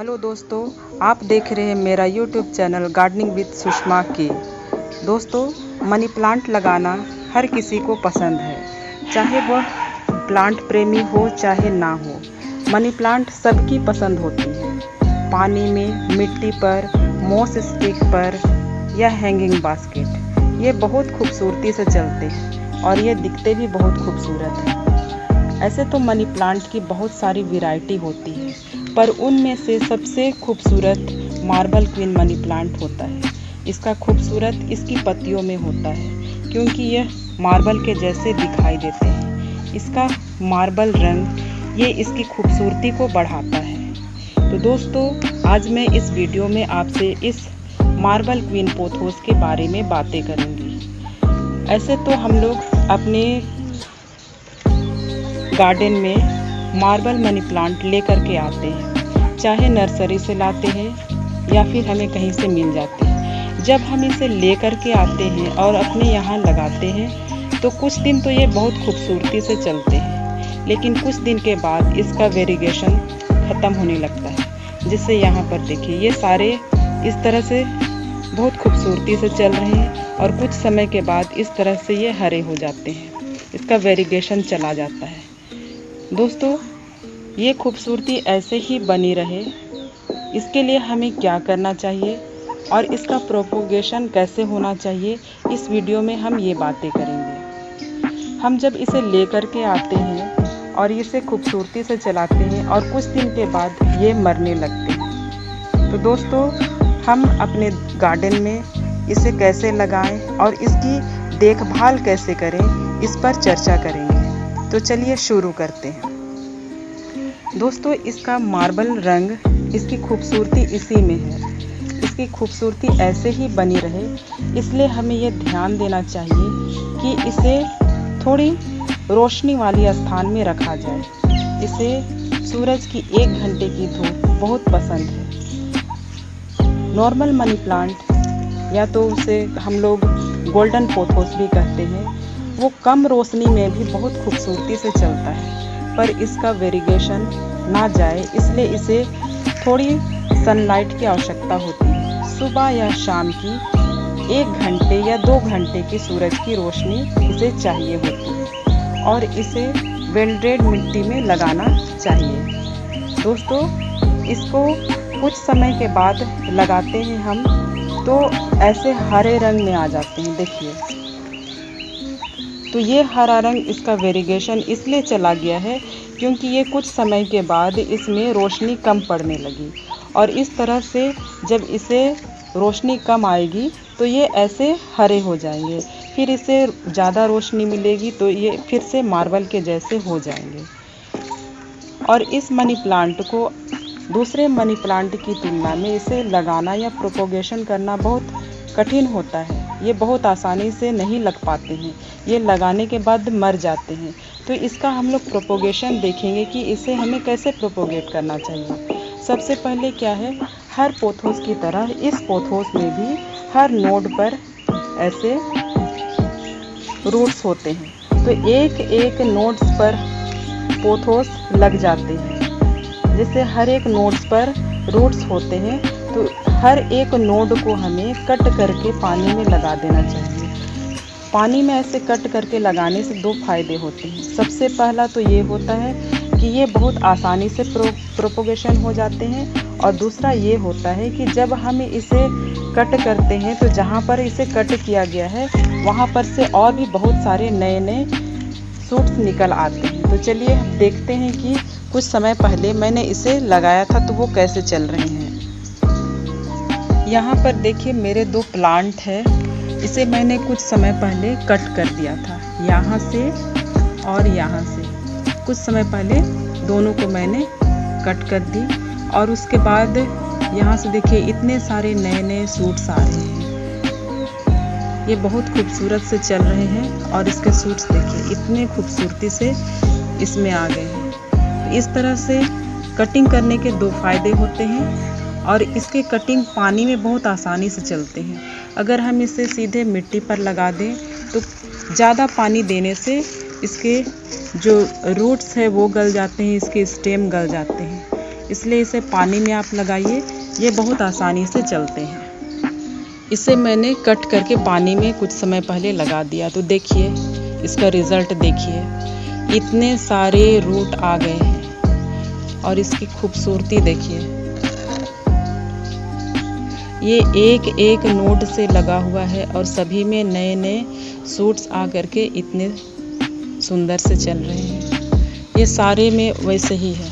Hello दोस्तों, आप देख रहे हैं मेरा YouTube channel gardening with Sushma के। दोस्तों, मनी प्लांट लगाना हर किसी को पसंद है, चाहे वह प्लांट प्रेमी हो चाहे ना हो। मनी प्लांट सबकी पसंद होती है। पानी में, मिट्टी पर, मोस स्टिक पर या हैंगिंग बास्केट, ये बहुत खूबसूरती से चलते हैं और ये दिखते भी बहुत खूबसूरत हैं। ऐसे तो मनी प्लांट की बहुत सारी वैरायटी होती है, पर उनमें से सबसे खूबसूरत मार्बल क्वीन मनी प्लांट होता है। इसका खूबसूरत इसकी पत्तियों में होता है, क्योंकि यह मार्बल के जैसे दिखाई देते हैं। इसका मार्बल रंग ये इसकी खूबसूरती को बढ़ाता है। तो दोस्तों, आज मैं इस वीडियो में आपसे इस मार्बल क्वीन पोथोस के बारे में बातें करूँगी। ऐसे तो हम लोग अपने गार्डन में मार्बल मनी प्लांट लेकर के आते हैं, चाहे नर्सरी से लाते हैं या फिर हमें कहीं से मिल जाते हैं। जब हम इसे लेकर के आते हैं और अपने यहाँ लगाते हैं तो कुछ दिन तो ये बहुत खूबसूरती से चलते हैं, लेकिन कुछ दिन के बाद इसका वेरिगेशन ख़त्म होने लगता है। जिससे यहाँ पर देखिए, ये सारे इस तरह से बहुत खूबसूरती से चल रहे हैं और कुछ समय के बाद इस तरह से ये हरे हो जाते हैं, इसका वेरिगेशन चला जाता है। दोस्तों, ये खूबसूरती ऐसे ही बनी रहे, इसके लिए हमें क्या करना चाहिए और इसका प्रोपोगेशन कैसे होना चाहिए, इस वीडियो में हम ये बातें करेंगे। हम जब इसे लेकर के आते हैं और इसे खूबसूरती से चलाते हैं और कुछ दिन के बाद ये मरने लगते हैं, तो दोस्तों, हम अपने गार्डन में इसे कैसे लगाएं और इसकी देखभाल कैसे करें, इस पर चर्चा करेंगे। तो चलिए शुरू करते हैं। दोस्तों, इसका मार्बल रंग, इसकी खूबसूरती इसी में है। इसकी खूबसूरती ऐसे ही बनी रहे, इसलिए हमें यह ध्यान देना चाहिए कि इसे थोड़ी रोशनी वाली स्थान में रखा जाए। इसे सूरज की 1 घंटे की धूप बहुत पसंद है। नॉर्मल मनी प्लांट, या तो उसे हम लोग गोल्डन पोथोस भी कहते हैं, वो कम रोशनी में भी बहुत खूबसूरती से चलता है, पर इसका वेरिगेशन ना जाए इसलिए इसे थोड़ी सनलाइट की आवश्यकता होती है। सुबह या शाम की 1 घंटे या 2 घंटे की सूरज की रोशनी इसे चाहिए होती है और इसे वेल ड्रेन्ड मिट्टी में लगाना चाहिए। दोस्तों, इसको कुछ समय के बाद लगाते हैं हम तो ऐसे हरे रंग में आ जाते हैं। देखिए, तो ये हरा रंग इसका वेरिगेशन इसलिए चला गया है क्योंकि ये कुछ समय के बाद इसमें रोशनी कम पड़ने लगी, और इस तरह से जब इसे रोशनी कम आएगी तो ये ऐसे हरे हो जाएंगे। फिर इसे ज़्यादा रोशनी मिलेगी तो ये फिर से मार्बल के जैसे हो जाएंगे। और इस मनी प्लांट को दूसरे मनी प्लांट की तुलना में इसे लगाना या प्रोपोगेशन करना बहुत कठिन होता है। ये बहुत आसानी से नहीं लग पाते हैं, ये लगाने के बाद मर जाते हैं। तो इसका हम लोग प्रोपोगेशन देखेंगे कि इसे हमें कैसे प्रोपोगेट करना चाहिए। सबसे पहले क्या है, हर पोथोस की तरह इस पोथोस में भी हर नोड पर ऐसे रूट्स होते हैं, तो एक एक नोड्स पर पोथोस लग जाते हैं। जैसे हर एक नोड्स पर रूट्स होते हैं, तो हर एक नोड को हमें कट करके पानी में लगा देना चाहिए। पानी में ऐसे कट करके लगाने से 2 फायदे होते हैं। सबसे पहला तो ये होता है कि ये बहुत आसानी से प्रोपोगेशन हो जाते हैं, और दूसरा ये होता है कि जब हम इसे कट करते हैं तो जहाँ पर इसे कट किया गया है वहाँ पर से और भी बहुत सारे नए नए सूट्स निकल आते हैं। तो चलिए देखते हैं कि कुछ समय पहले मैंने इसे लगाया था तो वो कैसे चल रहे हैं। यहाँ पर देखिए, मेरे 2 प्लांट है। इसे मैंने कुछ समय पहले कट कर दिया था, यहाँ से और यहाँ से। कुछ समय पहले दोनों को मैंने कट कर दी, और उसके बाद यहाँ से देखिए इतने सारे नए नए सूट्स आ रहे हैं। ये बहुत खूबसूरत से चल रहे हैं और इसके सूट्स देखिए इतने खूबसूरती से इसमें आ गए हैं। तो इस तरह से कटिंग करने के 2 फायदे होते हैं, और इसके कटिंग पानी में बहुत आसानी से चलते हैं। अगर हम इसे सीधे मिट्टी पर लगा दें तो ज़्यादा पानी देने से इसके जो रूट्स है वो गल जाते हैं, इसके स्टेम गल जाते हैं। इसलिए इसे पानी में आप लगाइए, ये बहुत आसानी से चलते हैं। इसे मैंने कट करके पानी में कुछ समय पहले लगा दिया, तो देखिए इसका रिज़ल्ट देखिए, इतने सारे रूट आ गए हैं और इसकी खूबसूरती देखिए। ये एक एक नोड से लगा हुआ है और सभी में नए नए सूट्स आ करके इतने सुंदर से चल रहे हैं। ये सारे में वैसे ही है,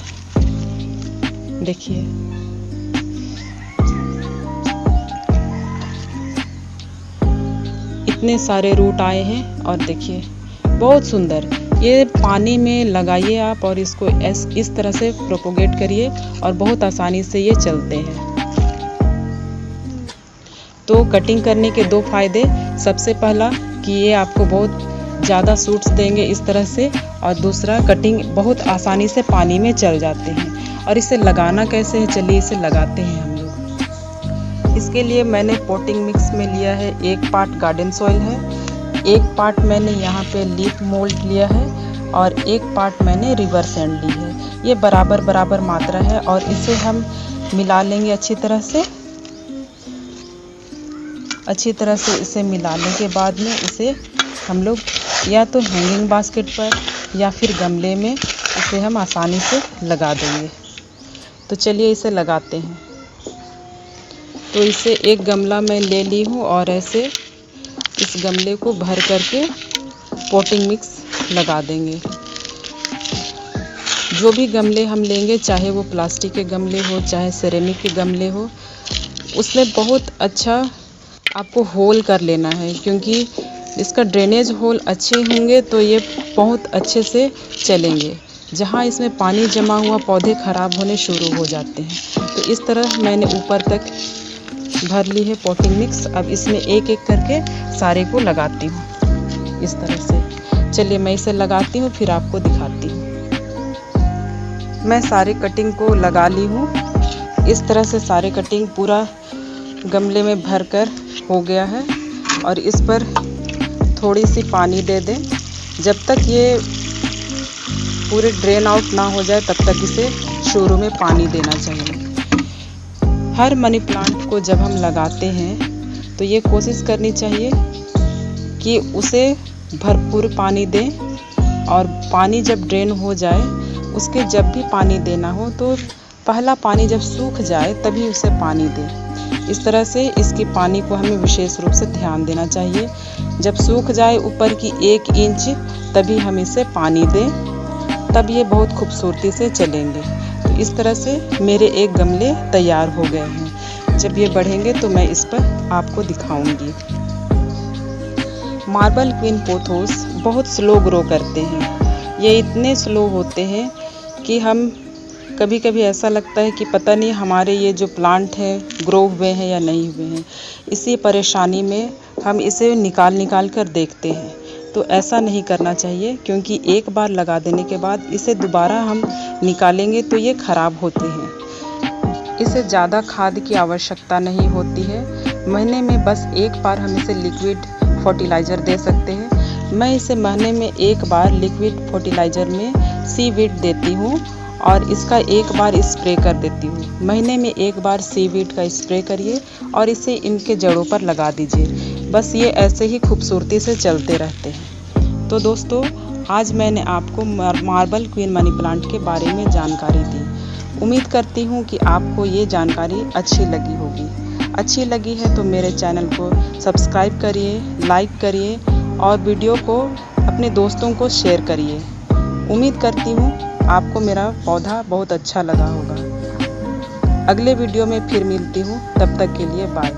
देखिए। इतने सारे रूट आए हैं और देखिए बहुत सुंदर। ये पानी में लगाइए आप और इसको इस तरह से प्रोपोगेट करिए और बहुत आसानी से ये चलते हैं। तो कटिंग करने के दो फायदे, सबसे पहला कि ये आपको बहुत ज़्यादा सूट्स देंगे इस तरह से, और दूसरा कटिंग बहुत आसानी से पानी में चल जाते हैं। और इसे लगाना कैसे है, चलिए इसे लगाते हैं हम लोग। इसके लिए मैंने पोटिंग मिक्स में लिया है, 1 पार्ट गार्डन सॉइल है, 1 पार्ट मैंने यहाँ पे लीफ मोल्ड लिया है और 1 पार्ट मैंने रिवर सैंड ली है। ये बराबर बराबर मात्रा है और इसे हम मिला लेंगे अच्छी तरह से। अच्छी तरह से इसे मिलाने के बाद में इसे हम लोग या तो हैंगिंग बास्केट पर या फिर गमले में इसे हम आसानी से लगा देंगे। तो चलिए इसे लगाते हैं। तो इसे एक गमला मैं ले ली हूँ और ऐसे इस गमले को भर करके पोटिंग मिक्स लगा देंगे। जो भी गमले हम लेंगे, चाहे वो प्लास्टिक के गमले हो चाहे सिरेमिक के गमले हो, उसमें बहुत अच्छा आपको होल कर लेना है, क्योंकि इसका ड्रेनेज होल अच्छे होंगे तो ये बहुत अच्छे से चलेंगे। जहाँ इसमें पानी जमा हुआ पौधे ख़राब होने शुरू हो जाते हैं। तो इस तरह मैंने ऊपर तक भर ली है पोटिंग मिक्स। अब इसमें एक एक करके सारे को लगाती हूँ इस तरह से। चलिए मैं इसे लगाती हूँ, फिर आपको दिखाती हूँ। मैं सारे कटिंग को लगा ली हूँ। इस तरह से सारे कटिंग पूरा गमले में भर कर हो गया है और इस पर थोड़ी सी पानी दे दें। जब तक ये पूरे ड्रेन आउट ना हो जाए तब तक इसे शुरू में पानी देना चाहिए। हर मनी प्लांट को जब हम लगाते हैं तो ये कोशिश करनी चाहिए कि उसे भरपूर पानी दें, और पानी जब ड्रेन हो जाए उसके जब भी पानी देना हो तो पहला पानी जब सूख जाए तभी उसे पानी दें। इस तरह से इसकी पानी को हमें विशेष रूप से ध्यान देना चाहिए। जब सूख जाए ऊपर की 1 इंच तभी हम इसे पानी दें, तब ये बहुत खूबसूरती से चलेंगे। तो इस तरह से मेरे एक गमले तैयार हो गए हैं। जब ये बढ़ेंगे तो मैं इस पर आपको दिखाऊंगी। मार्बल क्वीन पोथोस बहुत स्लो ग्रो करते हैं। ये इतने स्लो होते हैं कि हम कभी कभी ऐसा लगता है कि पता नहीं हमारे ये जो प्लांट है ग्रो हुए हैं या नहीं हुए हैं। इसी परेशानी में हम इसे निकाल कर देखते हैं। तो ऐसा नहीं करना चाहिए, क्योंकि एक बार लगा देने के बाद इसे दोबारा हम निकालेंगे तो ये ख़राब होते हैं। इसे ज़्यादा खाद की आवश्यकता नहीं होती है। महीने में बस 1 बार हम इसे लिक्विड फर्टिलाइज़र दे सकते हैं। मैं इसे महीने में 1 बार लिक्विड फर्टिलाइज़र में सीवीड देती हूँ और इसका 1 बार स्प्रे कर देती हूँ। महीने में 1 बार सीवीड का स्प्रे करिए और इसे इनके जड़ों पर लगा दीजिए। बस ये ऐसे ही खूबसूरती से चलते रहते हैं। तो दोस्तों, आज मैंने आपको मार्बल क्वीन मनी प्लांट के बारे में जानकारी दी। उम्मीद करती हूँ कि आपको ये जानकारी अच्छी लगी होगी। अच्छी लगी है तो मेरे चैनल को सब्सक्राइब करिए, लाइक करिए और वीडियो को अपने दोस्तों को शेयर करिए। उम्मीद करती हूँ आपको मेरा पौधा बहुत अच्छा लगा होगा। अगले वीडियो में फिर मिलती हूँ, तब तक के लिए बाय।